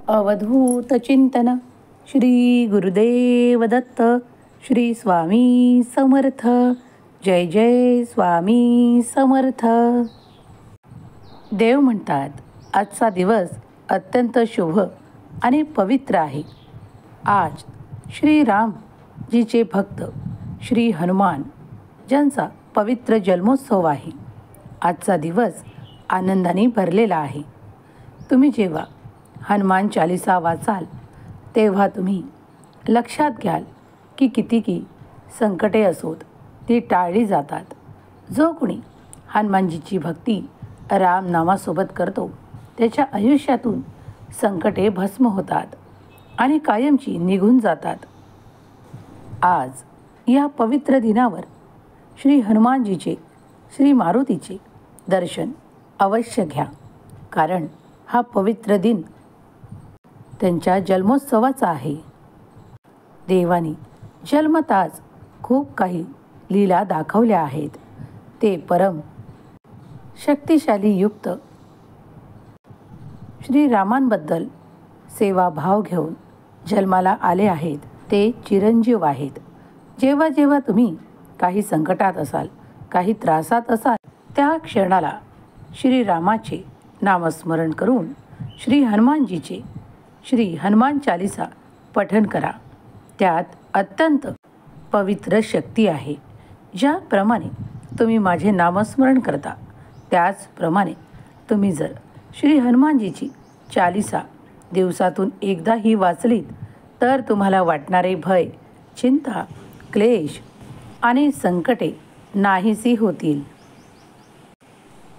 अवधूत चिंतन श्री गुरुदेव दत्त श्री स्वामी समर्थ. जय जय स्वामी समर्थ. देव म्हणतात आजचा दिवस अत्यंत शुभ आणि पवित्र आहे. आज श्री रामजीचे भक्त श्री हनुमान ज्यांचा पवित्र जन्मोत्सव आहे. आजचा दिवस आनंदाने भरलेला आहे. तुम्ही जेव्हा हनुमान चालीसा वाचाल तेव्हा तुम्ही लक्षात घ्याल की किती संकटे असोत ती टाळली जातात. जो कोणी हनुमानजीची भक्ती रामनामासोबत करतो त्याच्या आयुष्यातून संकटे भस्म होतात आणि कायमची निघून जातात. आज या पवित्र दिनावर श्री हनुमानजीचे श्री मारुतीचे दर्शन अवश्य घ्या, कारण हा पवित्र दिन त्यांच्या जन्मोत्सवाचा आहे. देवाने जन्मताच खूप काही लीला दाखवल्या आहेत. ते परम शक्तिशाली युक्त श्रीरामांबद्दल सेवाभाव घेऊन जन्माला आले आहेत. ते चिरंजीव आहेत. जेव्हा जेव्हा तुम्ही काही संकटात असाल, काही त्रासात असाल, त्या क्षणाला श्रीरामाचे नामस्मरण करून श्री हनुमानजीचे श्री हनुमान चालीसा पठण करा. त्यात अत्यंत पवित्र शक्ती आहे. ज्याप्रमाणे तुम्ही माझे नामस्मरण करता त्याचप्रमाणे तुम्ही जर श्री हनुमानजीची चालीसा दिवसातून एकदाही वाचलीत तर तुम्हाला वाटणारे भय, चिंता, क्लेश आणि संकटे नाहीसी होतील.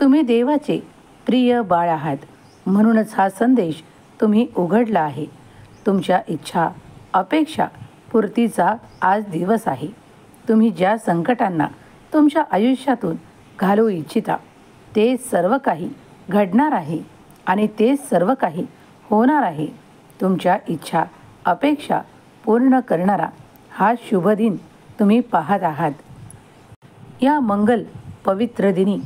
तुम्ही देवाचे प्रिय बाळ आहात, म्हणूनच हा संदेश तुम्ही उघडला आहे. तुमच्या इच्छा अपेक्षा पूर्तीचा आज दिवस आहे. तुम्ही ज्या संकटांना तुमच्या आयुष्यातून घालू इच्छिता ते सर्व काही घडणार आहे आणि ते सर्व काही होणार आहे. तुमच्या इच्छा अपेक्षा पूर्ण करणारा हा शुभ दिन तुम्ही पाहत आहात. या मंगल पवित्र दिनी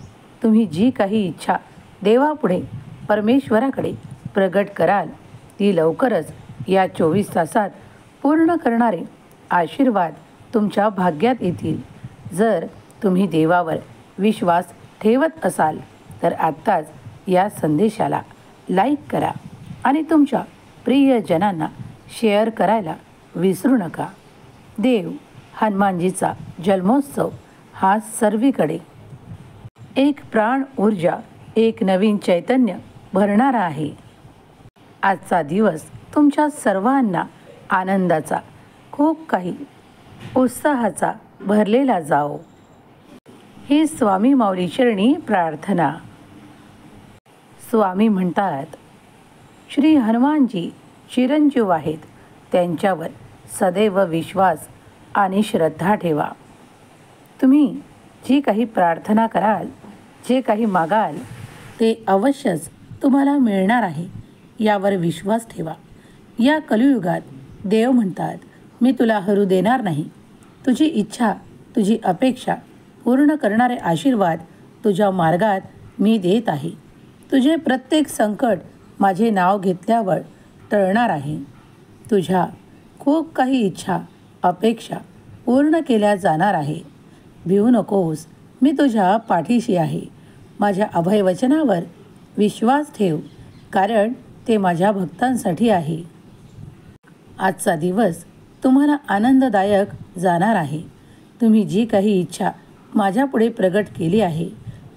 तुम्ही जी काही इच्छा देवापुढे परमेश्वराकडे प्रगट कराल ती लवकरच या 24 तासात पूर्ण करणारे आशीर्वाद तुमच्या भाग्यात येतील. जर तुम्ही देवावर विश्वास ठेवत असाल तर आत्ताच या संदेशाला लाईक करा आणि तुमच्या प्रियजनांना शेअर करायला विसरू नका. देव हनुमानजीचा जन्मोत्सव हा सर्वीकडे एक प्राण ऊर्जा, एक नवीन चैतन्य भरणारा आहे. आजचा दिवस तुमच्या सर्वांना आनंदाचा, खूप काही उत्साहाचा भरलेला जाओ. ही स्वामी माऊली चरणी प्रार्थना. स्वामी म्हणतात श्री हनुमानजी चिरंजीव आहेत. त्यांच्यावर सदैव विश्वास आणि श्रद्धा ठेवा. तुम्ही जी काही प्रार्थना कराल, जे काही मागाल ते अवश्यच तुम्हाला मिळणार आहे यावर विश्वास ठेवा. या कलियुगात देव म्हणतात मी तुला हरू देणार नाही. तुझी इच्छा, तुझी अपेक्षा पूर्ण करणारे आशीर्वाद तुझ्या मार्गात मी देत आहे. तुझे प्रत्येक संकट माझे नाव घेतल्यावर टळणार आहे. तुझ्या खूप काही इच्छा अपेक्षा पूर्ण केल्या जाणार आहे. भिवू नकोस, मी तुझ्या पाठीशी आहे. माझ्या अभयवचनावर विश्वास ठेव, कारण ते माझ्या भक्तांसाठी आहे. आजचा दिवस तुम्हाला आनंददायक जाणार आहे. तुम्ही जी काही इच्छा माझ्यापुढे प्रगट केली आहे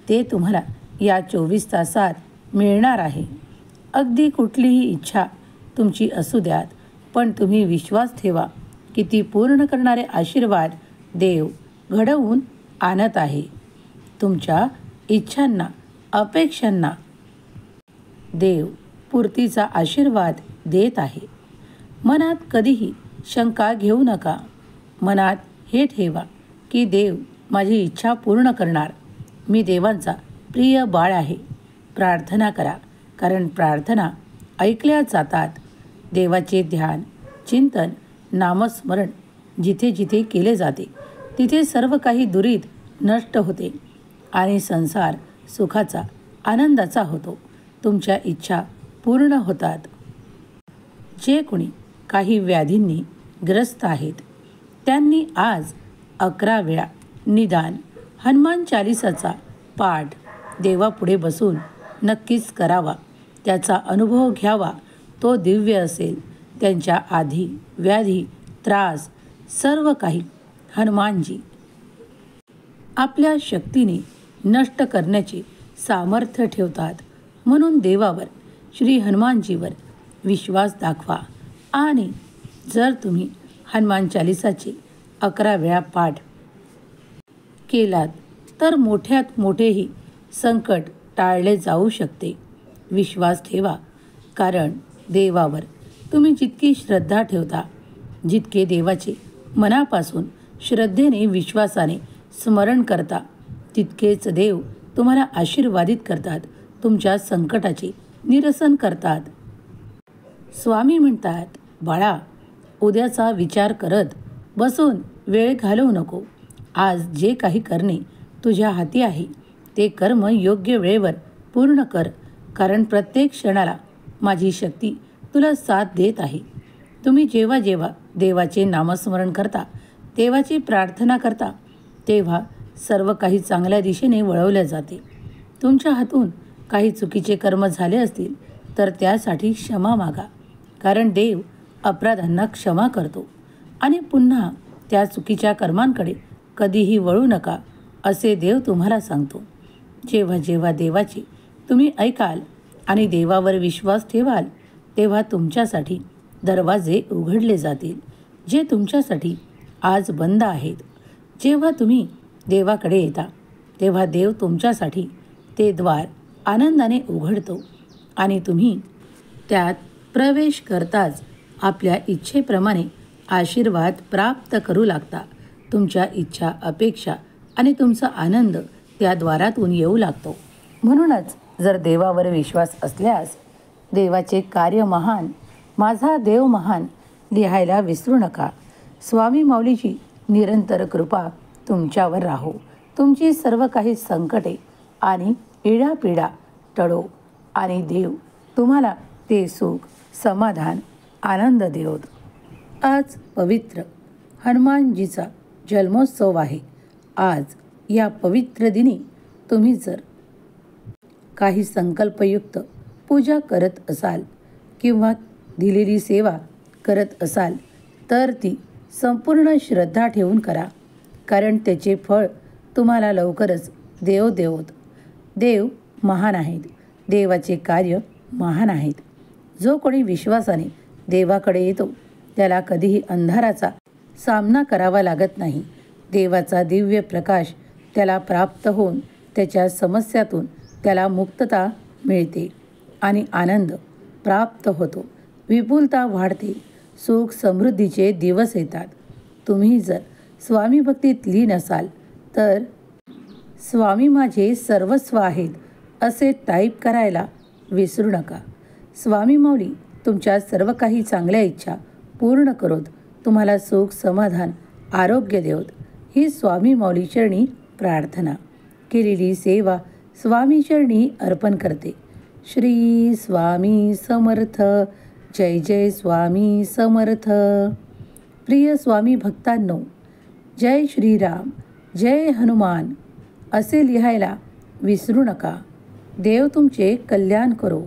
ते तुम्हाला या 24 तासात मिळणार आहे. अगदी कुठलीही इच्छा तुमची असू द्यात, पण तुम्ही विश्वास ठेवा की ती पूर्ण करणारे आशीर्वाद देव घडवून आणत आहे. तुमच्या इच्छांना अपेक्षांना देव पूर्तीचा आशीर्वाद देत आहे. मनात कधीही शंका घेऊ नका. मनात हे ठेवा की देव माझी इच्छा पूर्ण करणार. मी देवांचा प्रिय बाळ आहे. प्रार्थना करा, कारण प्रार्थना ऐकल्या जातात. देवाचे ध्यान, चिंतन, नामस्मरण जिथे जिथे केले जाते तिथे सर्व काही दुरीत नष्ट होते आणि संसार सुखाचा, आनंदाचा होतो. तुमच्या इच्छा पूर्ण होतात. जे कोणी काही व्याधींनी ग्रस्त आहेत त्यांनी आज 11 वेळा निदान हनुमान चालिसाचा पाठ देवापुढे बसून नक्कीच करावा. त्याचा अनुभव घ्यावा. तो दिव्य असेल. त्यांच्या आधी व्याधी त्रास सर्व काही हनुमानजी आपल्या शक्तीने नष्ट करण्याचे सामर्थ्य ठेवतात. म्हणून देवावर श्री हनुमानजीवर विश्वास दाखवा आणि जर तुम्ही हनुमान चालिसाचे 11 वेळा पाठ केलात तर मोठ्यात मोठेही संकट टाळले जाऊ शकते. विश्वास ठेवा, कारण देवावर तुम्ही जितकी श्रद्धा ठेवता, जितके देवाचे मनापासून श्रद्धेने विश्वासाने स्मरण करता, तितकेच देव तुम्हाला आशीर्वादित करतात, तुमच्या संकटाचे निरसन करतात. स्वामी म्हणतात, बाळा, उद्याचा विचार करत बसून वेळ घालवू नको. आज जे काही करणे तुझ्या हाती आहे ते कर्म योग्य वेळेवर पूर्ण कर, कारण प्रत्येक क्षणाला माझी शक्ती तुला साथ देत आहे. तुम्ही जेव्हा जेव्हा देवाचे नामस्मरण करता, देवाची प्रार्थना करता, तेव्हा सर्व काही चांगल्या दिशेने वळवले जाते. तुमच्या हातून काही चुकीचे कर्म झाले असतील तर त्यासाठी क्षमा मागा, कारण देव अपराधांना क्षमा करतो. आणि पुन्हा त्या चुकीच्या कर्मांकडे कधीही वळू नका असे देव तुम्हाला सांगतो. जेव्हा जेव्हा देवाचे तुम्ही ऐकाल आणि देवावर विश्वास ठेवाल, तेव्हा तुमच्यासाठी दरवाजे उघडले जातील जे तुमच्यासाठी आज बंद आहेत. जेव्हा तुम्ही देवाकडे येता तेव्हा देव तुमच्यासाठी ते द्वार आनंदाने उघडतो आणि तुम्ही त्यात प्रवेश करताच आपल्या इच्छेप्रमाणे आशीर्वाद प्राप्त करू लागता. तुमच्या इच्छा, अपेक्षा आणि तुमचा आनंद त्या द्वारातून येऊ लागतो. म्हणूनच जर देवावर विश्वास असल्यास देवाचे कार्य महान, माझा देव महान लिहायला विसरू नका. स्वामी माऊलीची निरंतर कृपा तुमच्यावर राहो. तुमची सर्व काही संकटे आणि इडापिडा टळो आणि देव तुम्हाला ते सुख, समाधान, आनंद देवोत. आज पवित्र हनुमानजीचा जन्मोत्सव आहे. आज या पवित्र दिनी तुम्ही जर काही संकल्पयुक्त पूजा करत असाल किंवा दिलेली सेवा करत असाल तर ती संपूर्ण श्रद्धा ठेवून करा, कारण त्याचे फळ तुम्हाला लवकरच देव देवोत. देव महान आहेत. देवाचे कार्य महान आहेत. जो कोणी विश्वासाने देवाकडे येतो त्याला कधीही अंधाराचा सामना करावा लागत नाही. देवाचा दिव्य प्रकाश त्याला प्राप्त होऊन त्याच्या समस्यातून त्याला मुक्तता मिळते आणि आनंद प्राप्त होतो. विपुलता वाढते. सुख समृद्धीचे दिवस येतात. तुम्ही जर स्वामी भक्तीत लीन असाल तर स्वामी माझे सर्वस्व आहेत असे टाईप करायला विसरू नका. स्वामी माऊली तुमच्या सर्व काही चांगल्या इच्छा पूर्ण करोत. तुम्हाला सुख, समाधान, आरोग्य देवोत. ही स्वामी माऊली चरणी प्रार्थना. केलेली सेवा स्वामी चरणी अर्पण करते. श्री स्वामी समर्थ. जय जय स्वामी समर्थ. प्रिय स्वामी भक्तांनो, जय श्रीराम, जय हनुमान असे लिहायला विसरू नका. देव तुमचे कल्याण करो.